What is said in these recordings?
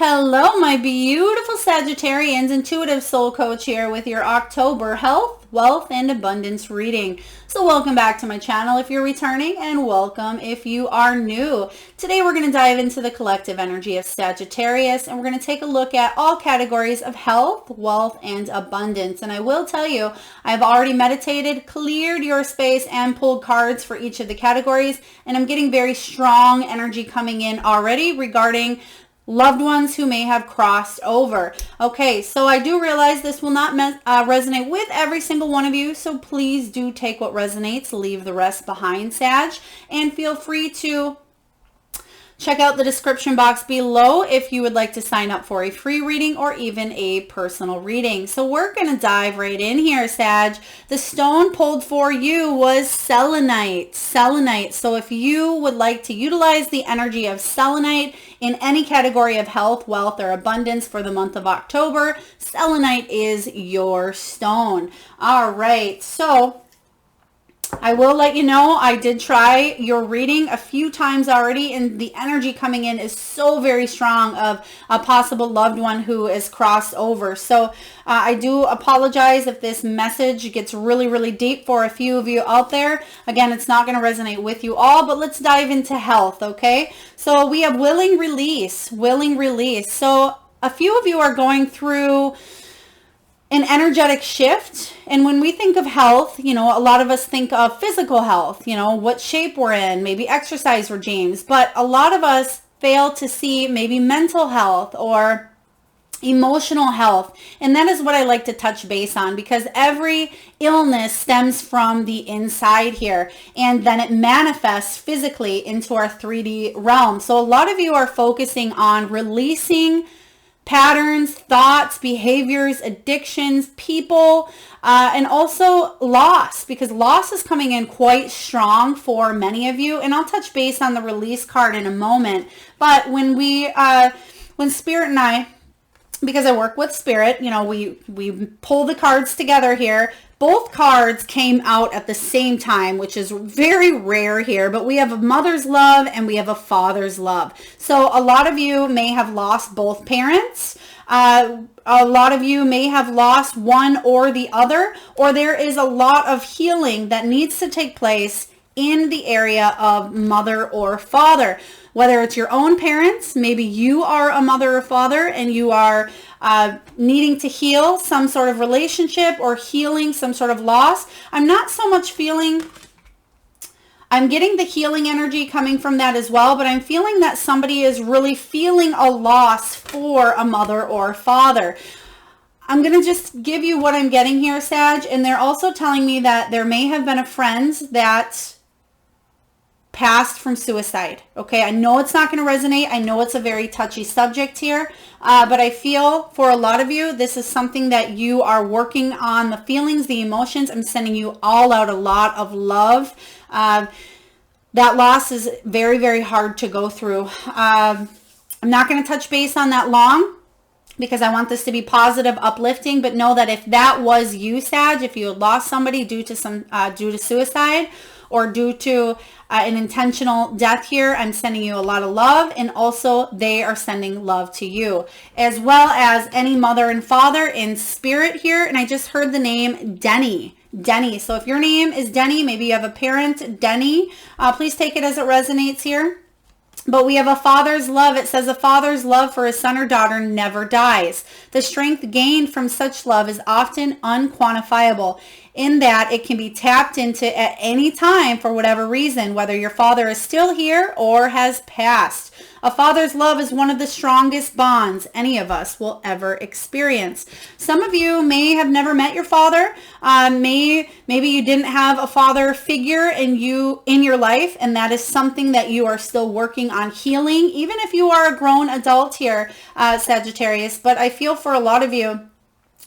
Hello, my beautiful Sagittarians. Intuitive Soul Coach here with your October health, wealth, and abundance reading. So welcome back to my channel if you're returning, and welcome if you are new. Today we're going to dive into the collective energy of Sagittarius, and we're going to take a look at all categories of health, wealth, and abundance. And I will tell you, I've already meditated, cleared your space, and pulled cards for each of the categories, and I'm getting very strong energy coming in already regarding loved ones who may have crossed over. Okay, so I do realize this will not resonate with every single one of you, so please do take what resonates, leave the rest behind, Sag, and feel free to check out the description box below if you would like to sign up for a free reading or even a personal reading. So we're going to dive right in here, Sag. The stone pulled for you was selenite. Selenite. So if you would like to utilize the energy of selenite in any category of health, wealth, or abundance for the month of October, selenite is your stone. All right. So I will let you know, I did try your reading a few times already, and the energy coming in is so very strong of a possible loved one who is crossed over. So I do apologize if this message gets really, really deep for a few of you out there. Again, it's not going to resonate with you all, but let's dive into health, okay? So we have willing release, willing release. So a few of you are going through an energetic shift. And when we think of health, you know, a lot of us think of physical health, you know, what shape we're in, maybe exercise regimes, but a lot of us fail to see maybe mental health or emotional health. And that is what I like to touch base on, because every illness stems from the inside here, and then it manifests physically into our 3D realm. So a lot of you are focusing on releasing patterns, thoughts, behaviors, addictions, people, and also loss, because loss is coming in quite strong for many of you. And I'll touch base on the release card in a moment. But when Spirit and I, because I work with Spirit, you know, we pull the cards together here. Both cards came out at the same time, which is very rare here, but we have a mother's love and we have a father's love. So a lot of you may have lost both parents. A lot of you may have lost one or the other, or there is a lot of healing that needs to take place in the area of mother or father. Whether it's your own parents, maybe you are a mother or father and you are needing to heal some sort of relationship or healing some sort of loss. I'm not so much feeling, I'm getting the healing energy coming from that as well, but I'm feeling that somebody is really feeling a loss for a mother or father. I'm going to just give you what I'm getting here, Sag, and they're also telling me that there may have been a friend that passed from suicide. Okay, I know it's not going to resonate. I know it's a very touchy subject here, but I feel for a lot of you, this is something that you are working on, the feelings, the emotions. I'm sending you all out a lot of love. That loss is very, very hard to go through. I'm not going to touch base on that long, because I want this to be positive, uplifting, but know that if that was you, Sag, if you had lost somebody due to suicide or due to an intentional death here, I'm sending you a lot of love, and also they are sending love to you, as well as any mother and father in spirit here. And I just heard the name Denny. Denny. So if your name is Denny, maybe you have a parent, Denny, please take it as it resonates here. But we have a father's love. It says a father's love for his son or daughter never dies. The strength gained from such love is often unquantifiable, in that it can be tapped into at any time for whatever reason, whether your father is still here or has passed. A father's love is one of the strongest bonds any of us will ever experience. Some of you may have never met your father. Maybe you didn't have a father figure in your life, and that is something that you are still working on healing, even if you are a grown adult here, Sagittarius. But I feel for a lot of you,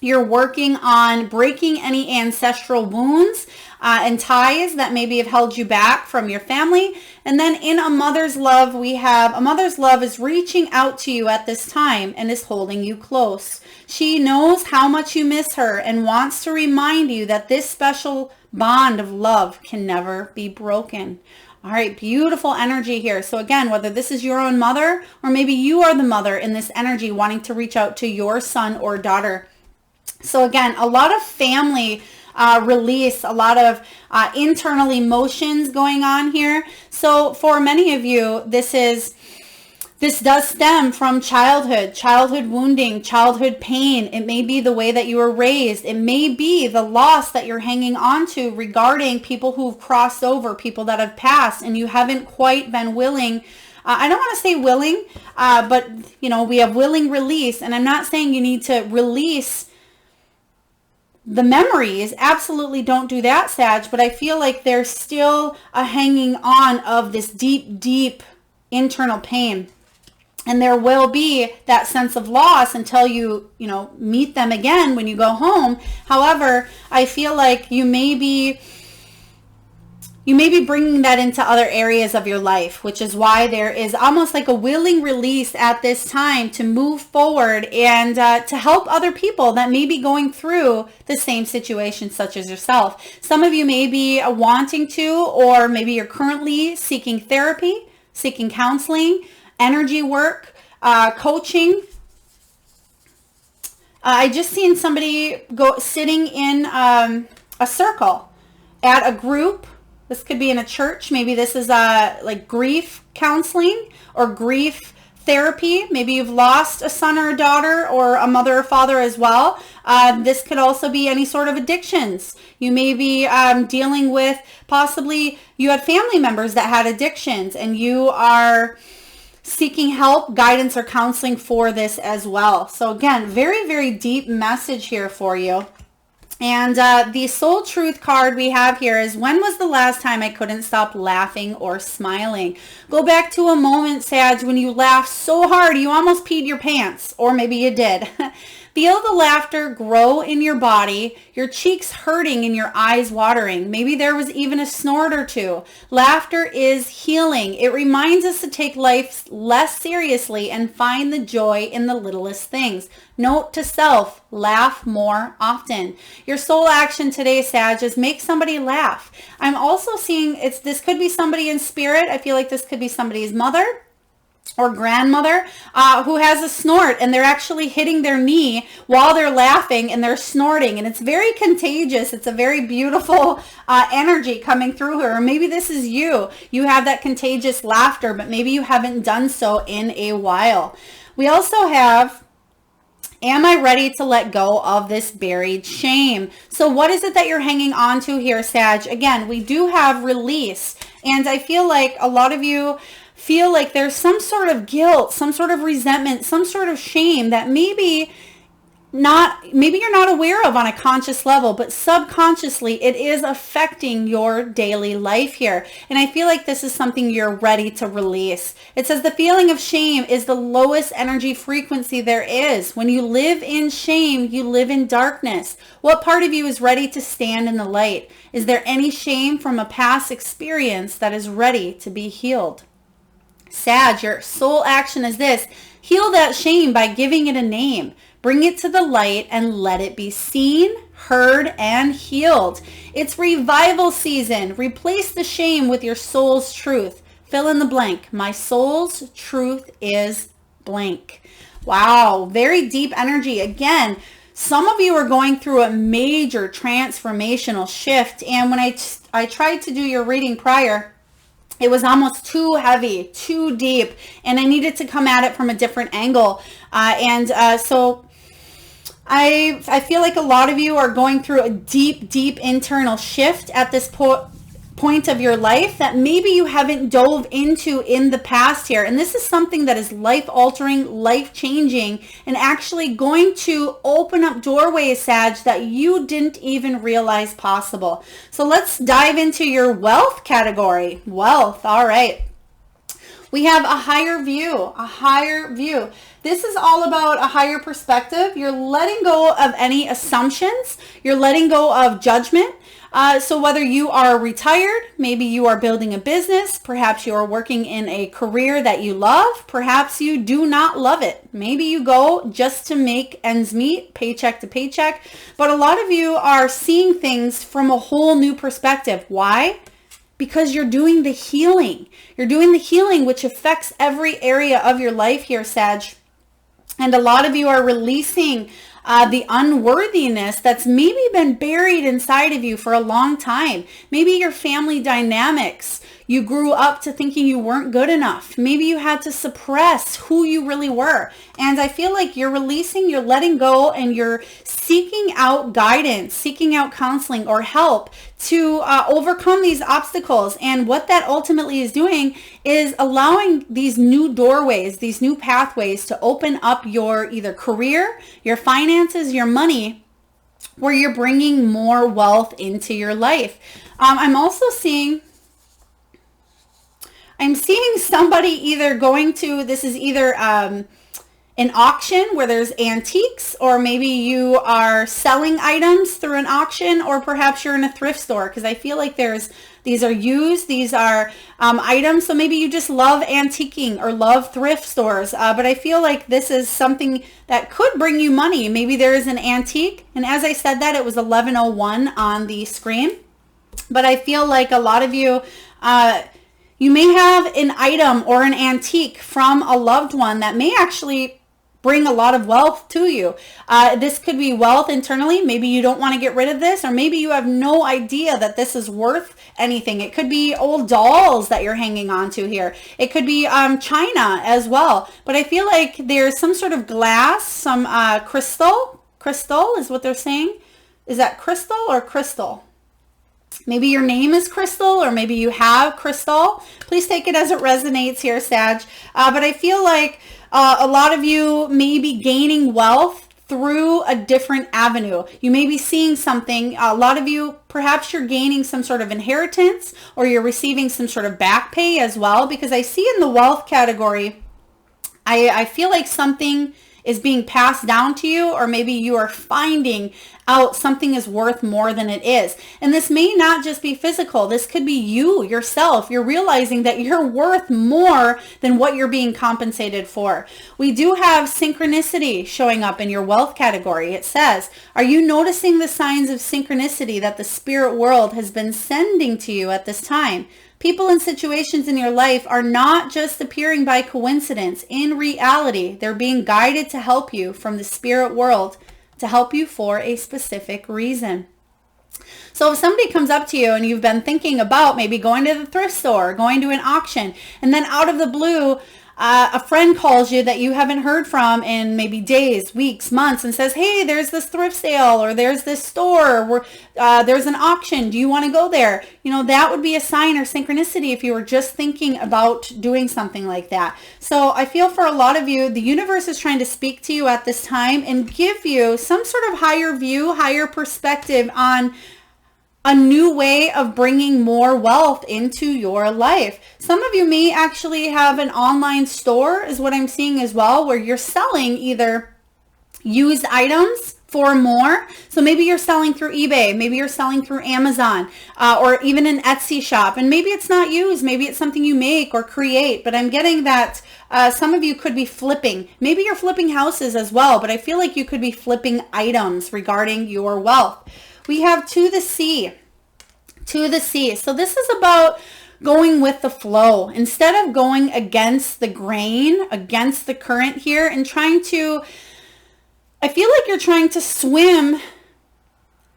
you're working on breaking any ancestral wounds and ties that maybe have held you back from your family. And then in a mother's love, we have a mother's love is reaching out to you at this time and is holding you close. She knows how much you miss her and wants to remind you that this special bond of love can never be broken. All right, beautiful energy here. So again, whether this is your own mother or maybe you are the mother in this energy wanting to reach out to your son or daughter. So again, a lot of family release, a lot of internal emotions going on here. So for many of you, this does stem from childhood wounding, childhood pain. It may be the way that you were raised. It may be the loss that you're hanging on to regarding people who've crossed over, people that have passed, and you haven't quite been willing. I don't want to say willing, but we have willing release. And I'm not saying you need to release the memories. Absolutely don't do that, Sag. But I feel like there's still a hanging on of this deep, deep internal pain. And there will be that sense of loss until you meet them again when you go home. However, I feel like you may be bringing that into other areas of your life, which is why there is almost like a willing release at this time to move forward and to help other people that may be going through the same situation such as yourself. Some of you may be wanting to, or maybe you're currently seeking therapy, seeking counseling, energy work, coaching. I just seen somebody sitting in a circle at a group. This could be in a church. Maybe this is like grief counseling or grief therapy. Maybe you've lost a son or a daughter or a mother or father as well. This could also be any sort of addictions. You may be dealing with, possibly you had family members that had addictions and you are seeking help, guidance, or counseling for this as well. So again, very, very deep message here for you. And the soul truth card we have here is, when was the last time I couldn't stop laughing or smiling? Go back to a moment, Sag, when you laughed so hard you almost peed your pants, or maybe you did. Feel the laughter grow in your body, your cheeks hurting and your eyes watering. Maybe there was even a snort or two. Laughter is healing. It reminds us to take life less seriously and find the joy in the littlest things. Note to self, laugh more often. Your soul action today, Sag, is make somebody laugh. I'm also seeing this could be somebody in spirit. I feel like this could be somebody's mother or grandmother who has a snort, and they're actually hitting their knee while they're laughing and they're snorting, and it's very contagious. It's a very beautiful energy coming through her. Or maybe this is you. You have that contagious laughter, but maybe you haven't done so in a while. We also have, am I ready to let go of this buried shame? So what is it that you're hanging on to here, Sag? Again, we do have release, and I feel like a lot of you feel like there's some sort of guilt, some sort of resentment, some sort of shame that maybe you're not aware of on a conscious level, but subconsciously it is affecting your daily life here. And I feel like this is something you're ready to release. It says the feeling of shame is the lowest energy frequency there is. When you live in shame, you live in darkness. What part of you is ready to stand in the light? Is there any shame from a past experience that is ready to be healed? Sag, your soul action is this: heal that shame by giving it a name. Bring it to the light and let it be seen, heard, and healed. It's revival season. Replace the shame with your soul's truth. Fill in the blank. My soul's truth is blank. Wow, very deep energy. Again, some of you are going through a major transformational shift. And when I tried to do your reading prior, it was almost too heavy, too deep, and I needed to come at it from a different angle. So I feel like a lot of you are going through a deep, deep internal shift at this point of your life that maybe you haven't dove into in the past here. And this is something that is life-altering, life-changing, and actually going to open up doorways, Sag, that you didn't even realize possible. So let's dive into your wealth category. Wealth, all right. We have a higher view, a higher view. This is all about a higher perspective. You're letting go of any assumptions. You're letting go of judgment. So whether you are retired, maybe you are building a business, perhaps you are working in a career that you love, perhaps you do not love it. Maybe you go just to make ends meet, paycheck to paycheck. But a lot of you are seeing things from a whole new perspective. Why? because you're doing the healing. You're doing the healing, which affects every area of your life here, Sag. And a lot of you are releasing the unworthiness that's maybe been buried inside of you for a long time. Maybe your family dynamics. You grew up to thinking you weren't good enough. Maybe you had to suppress who you really were. And I feel like you're releasing, you're letting go, and you're seeking out guidance, seeking out counseling or help to overcome these obstacles. And what that ultimately is doing is allowing these new doorways, these new pathways to open up your either career, your finances, your money, where you're bringing more wealth into your life. I'm also seeing somebody either going to, this is either an auction where there's antiques, or maybe you are selling items through an auction, or perhaps you're in a thrift store, because I feel like these are used, these are items. So maybe you just love antiquing or love thrift stores, but I feel like this is something that could bring you money. Maybe there is an antique, and as I said that, it was 11:01 on the screen, but I feel like a lot of you, you may have an item or an antique from a loved one that may actually bring a lot of wealth to you. This could be wealth internally. Maybe you don't want to get rid of this, or maybe you have no idea that this is worth anything. It could be old dolls that you're hanging on to here. It could be china as well. But I feel like there's some sort of glass, some crystal. Crystal is what they're saying. Is that crystal or crystal? Maybe your name is Crystal, or maybe you have Crystal. Please take it as it resonates here, Sag. But I feel like a lot of you may be gaining wealth through a different avenue. You may be seeing something. A lot of you, perhaps you're gaining some sort of inheritance, or you're receiving some sort of back pay as well, because I see in the wealth category, I feel like something is being passed down to you, or maybe you are finding out something is worth more than it is. And this may not just be physical. This could be you yourself. You're realizing that you're worth more than what you're being compensated for. We do have synchronicity showing up in your wealth category. It says, are you noticing the signs of synchronicity that the spirit world has been sending to you at this time? People and situations in your life are not just appearing by coincidence. In reality, they're being guided to help you from the spirit world, to help you for a specific reason. So if somebody comes up to you and you've been thinking about maybe going to the thrift store, going to an auction, and then out of the blue, a friend calls you that you haven't heard from in maybe days, weeks, months, and says, hey, there's this thrift sale, or there's this store where there's an auction. Do you want to go there? You know, that would be a sign or synchronicity if you were just thinking about doing something like that. So I feel for a lot of you, the universe is trying to speak to you at this time and give you some sort of higher view, higher perspective on a new way of bringing more wealth into your life. Some of you may actually have an online store, is what I'm seeing as well, where you're selling either used items for more. So maybe you're selling through eBay, maybe you're selling through Amazon, or even an Etsy shop. And maybe it's not used, maybe it's something you make or create, but I'm getting that some of you could be flipping. Maybe you're flipping houses as well, but I feel like you could be flipping items regarding your wealth. We have to the sea. To the sea. So this is about going with the flow instead of going against the grain, against the current here, and trying to, I feel like you're trying to swim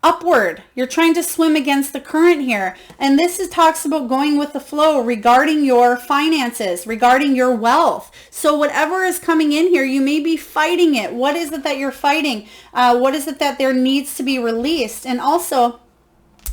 upward. You're trying to swim against the current here. And this talks about going with the flow regarding your finances, regarding your wealth. So whatever is coming in here, you may be fighting it. What is it that you're fighting? What is it that there needs to be released? And also,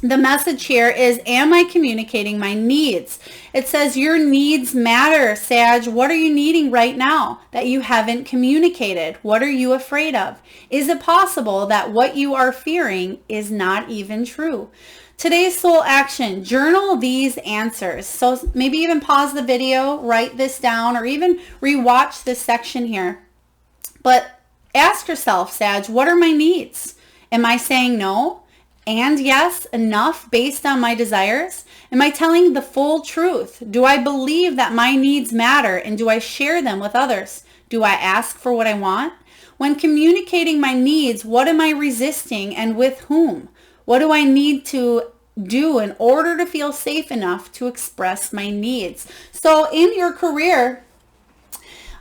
the message here is, am I communicating my needs? It says your needs matter, Sag. What are you needing right now that you haven't communicated? What are you afraid of? Is it possible that what you are fearing is not even true? Today's soul action, journal these answers. So maybe even pause the video, write this down, or even rewatch this section here. But ask yourself, Sag, what are my needs? Am I saying no and yes enough based on my desires? Am I telling the full truth? Do I believe that my needs matter, and do I share them with others? Do I ask for what I want? When communicating my needs, what am I resisting and with whom? What do I need to do in order to feel safe enough to express my needs? So in your career,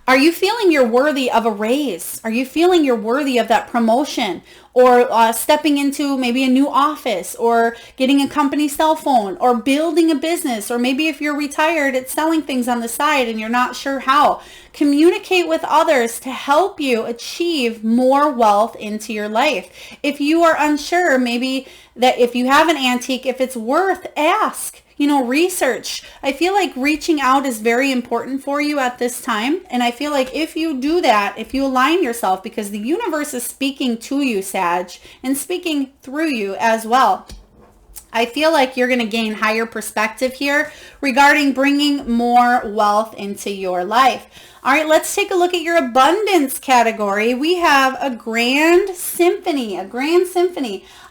are you feeling you're worthy of a raise? Are you feeling you're worthy of that promotion, or stepping into maybe a new office, or getting a company cell phone, or building a business, or maybe if you're retired, it's selling things on the side and you're not sure how? Communicate with others to help you achieve more wealth into your life. If you are unsure, maybe that if you have an antique, if it's worth, ask. Research. I feel like reaching out is very important for you at this time. And I feel like if you do that, if you align yourself, because the universe is speaking to you, Sag, and speaking through you as well, I feel like you're going to gain higher perspective here regarding bringing more wealth into your life. All right, let's take a look at your abundance category. We have a grand symphony,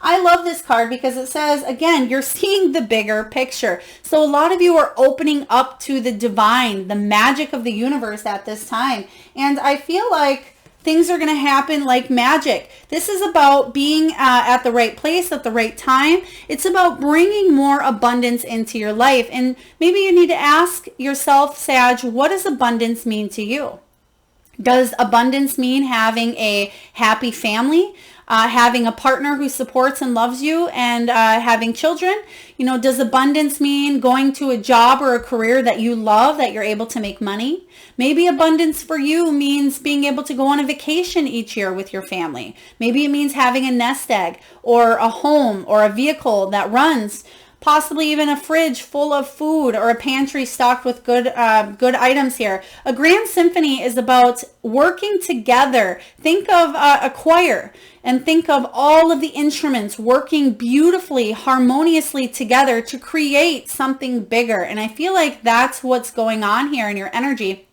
I love this card because it says, again, you're seeing the bigger picture. So a lot of you are opening up to the divine, the magic of the universe at this time. And I feel like things are going to happen like magic. This is about being at the right place at the right time. It's about bringing more abundance into your life. And maybe you need to ask yourself, Sag, what does abundance mean to you? Does abundance mean having a happy family? Having a partner who supports and loves you, and having children? Does abundance mean going to a job or a career that you love, that you're able to make money? Maybe abundance for you means being able to go on a vacation each year with your family. Maybe it means having a nest egg, or a home, or a vehicle that runs, possibly even a fridge full of food, or a pantry stocked with good items here. A grand symphony is about working together. Think of a choir, and think of all of the instruments working beautifully, harmoniously together to create something bigger. And I feel like that's what's going on here in your energy.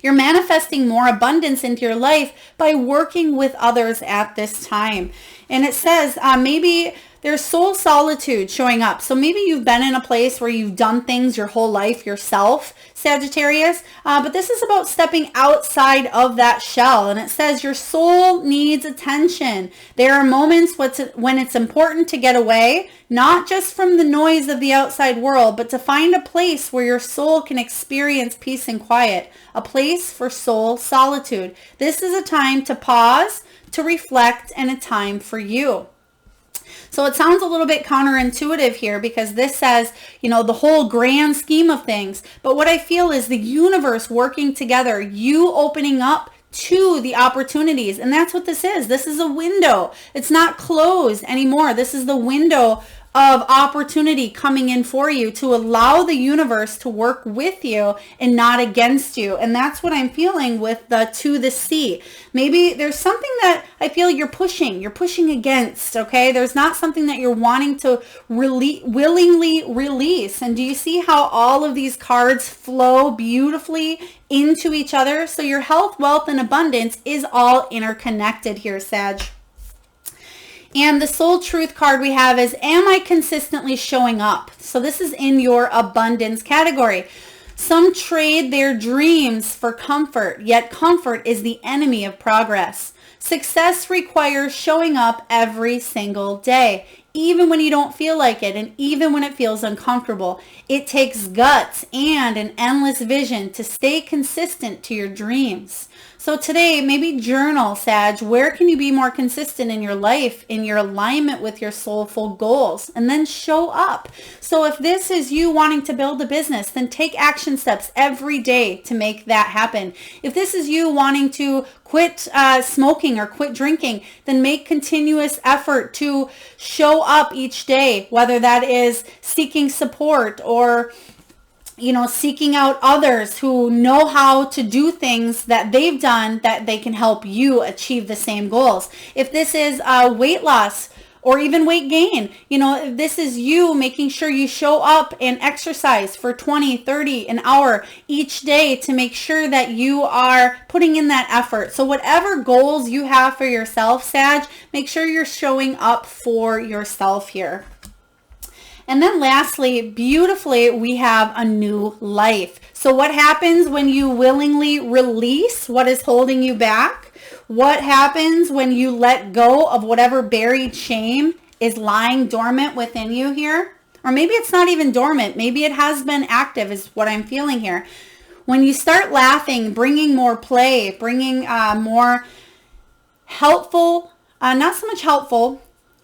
You're manifesting more abundance into your life by working with others at this time. And it says maybe there's soul solitude showing up. So maybe you've been in a place where you've done things your whole life yourself, Sagittarius, but this is about stepping outside of that shell. And it says your soul needs attention. There are moments when it's important to get away, not just from the noise of the outside world, but to find a place where your soul can experience peace and quiet, a place for soul solitude. This is a time to pause, to reflect, and a time for you. So it sounds a little bit counterintuitive here, because this says, the whole grand scheme of things. But what I feel is the universe working together, you opening up to the opportunities. And that's what this is. This is a window. It's not closed anymore. This is the window of opportunity coming in for you to allow the universe to work with you and not against you. And that's what I'm feeling with the to the sea. Maybe there's something that I feel you're pushing against, okay? There's not something that you're wanting to willingly release. And do you see how all of these cards flow beautifully into each other? So your health, wealth, and abundance is all interconnected here, Sag. And the soul truth card we have is, am I consistently showing up? So this is in your abundance category. Some trade their dreams for comfort, yet comfort is the enemy of progress. Success requires showing up every single day, even when you don't feel like it, and even when it feels uncomfortable. It takes guts and an endless vision to stay consistent to your dreams. So today, maybe journal, Sag, where can you be more consistent in your life, in your alignment with your soulful goals, and then show up. So if this is you wanting to build a business, then take action steps every day to make that happen. If this is you wanting to quit smoking or quit drinking, then make continuous effort to show up each day, whether that is seeking support or seeking out others who know how to do things that they've done, that they can help you achieve the same goals. If this is weight loss or even weight gain, if this is you making sure you show up and exercise for 20, 30, an hour each day to make sure that you are putting in that effort. So whatever goals you have for yourself, Sag, make sure you're showing up for yourself here. And then lastly, beautifully, we have a new life. So what happens when you willingly release what is holding you back? What happens when you let go of whatever buried shame is lying dormant within you here. Or maybe it's not even dormant. Maybe it has been active is what I'm feeling here. When you start laughing, bringing more play, bringing more helpful, not so much helpful,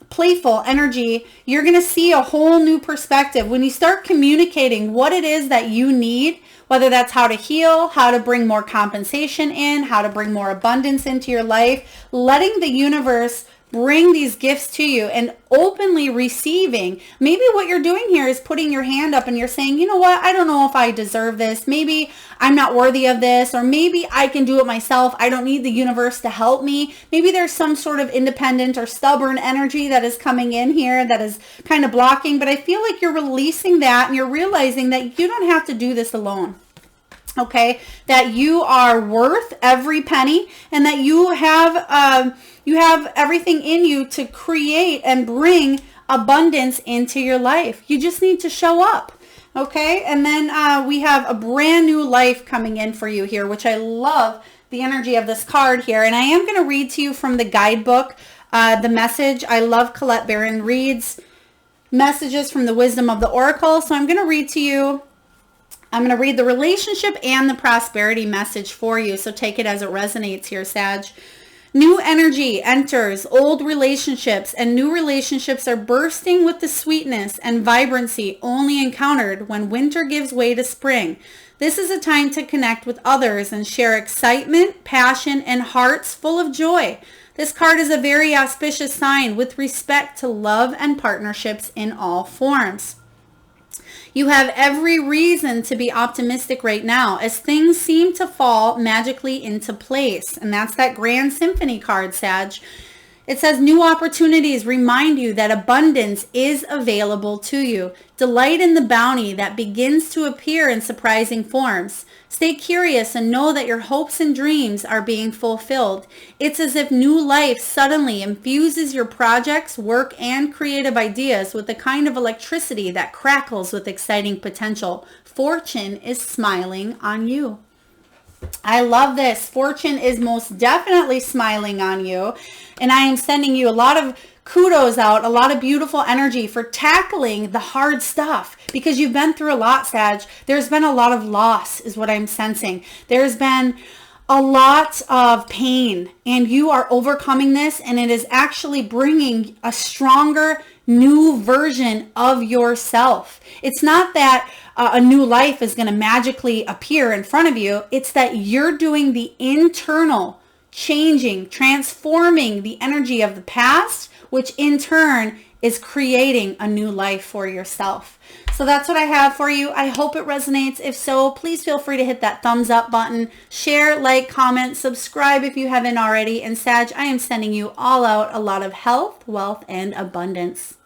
playful energy, you're going to see a whole new perspective. When you start communicating what it is that you need, whether that's how to heal, how to bring more compensation in, how to bring more abundance into your life, letting the universe bring these gifts to you and openly receiving. Maybe what you're doing here is putting your hand up and you're saying, you know what, I don't know if I deserve this. Maybe I'm not worthy of this, or maybe I can do it myself. I don't need the universe to help me. Maybe there's some sort of independent or stubborn energy that is coming in here that is kind of blocking, but I feel like you're releasing that and you're realizing that you don't have to do this alone. Okay, that you are worth every penny and that you have everything in you to create and bring abundance into your life. You just need to show up. Okay, and then we have a brand new life coming in for you here, which I love the energy of this card here. And I am going to read to you from the guidebook, the message. I love Colette Baron reads messages from the wisdom of the oracle. So I'm going to read to you. I'm going to read the relationship and the prosperity message for you. So take it as it resonates here, Sag. New energy enters old relationships, and new relationships are bursting with the sweetness and vibrancy only encountered when winter gives way to spring. This is a time to connect with others and share excitement, passion, and hearts full of joy. This card is a very auspicious sign with respect to love and partnerships in all forms. You have every reason to be optimistic right now as things seem to fall magically into place. And that's that Grand Symphony card, Sag. It says new opportunities remind you that abundance is available to you. Delight in the bounty that begins to appear in surprising forms. Stay curious and know that your hopes and dreams are being fulfilled. It's as if new life suddenly infuses your projects, work, and creative ideas with the kind of electricity that crackles with exciting potential. Fortune is smiling on you. I love this. Fortune is most definitely smiling on you. And I am sending you a lot of kudos out, a lot of beautiful energy for tackling the hard stuff because you've been through a lot, Sag. There's been a lot of loss is what I'm sensing. There's been a lot of pain and you are overcoming this, and it is actually bringing a stronger new version of yourself. It's not that a new life is going to magically appear in front of you. It's that you're doing the internal changing, transforming the energy of the past, which in turn is creating a new life for yourself. So that's what I have for you. I hope it resonates. If so, please feel free to hit that thumbs up button, share, like, comment, subscribe if you haven't already. And Sag, I am sending you all out a lot of health, wealth, and abundance.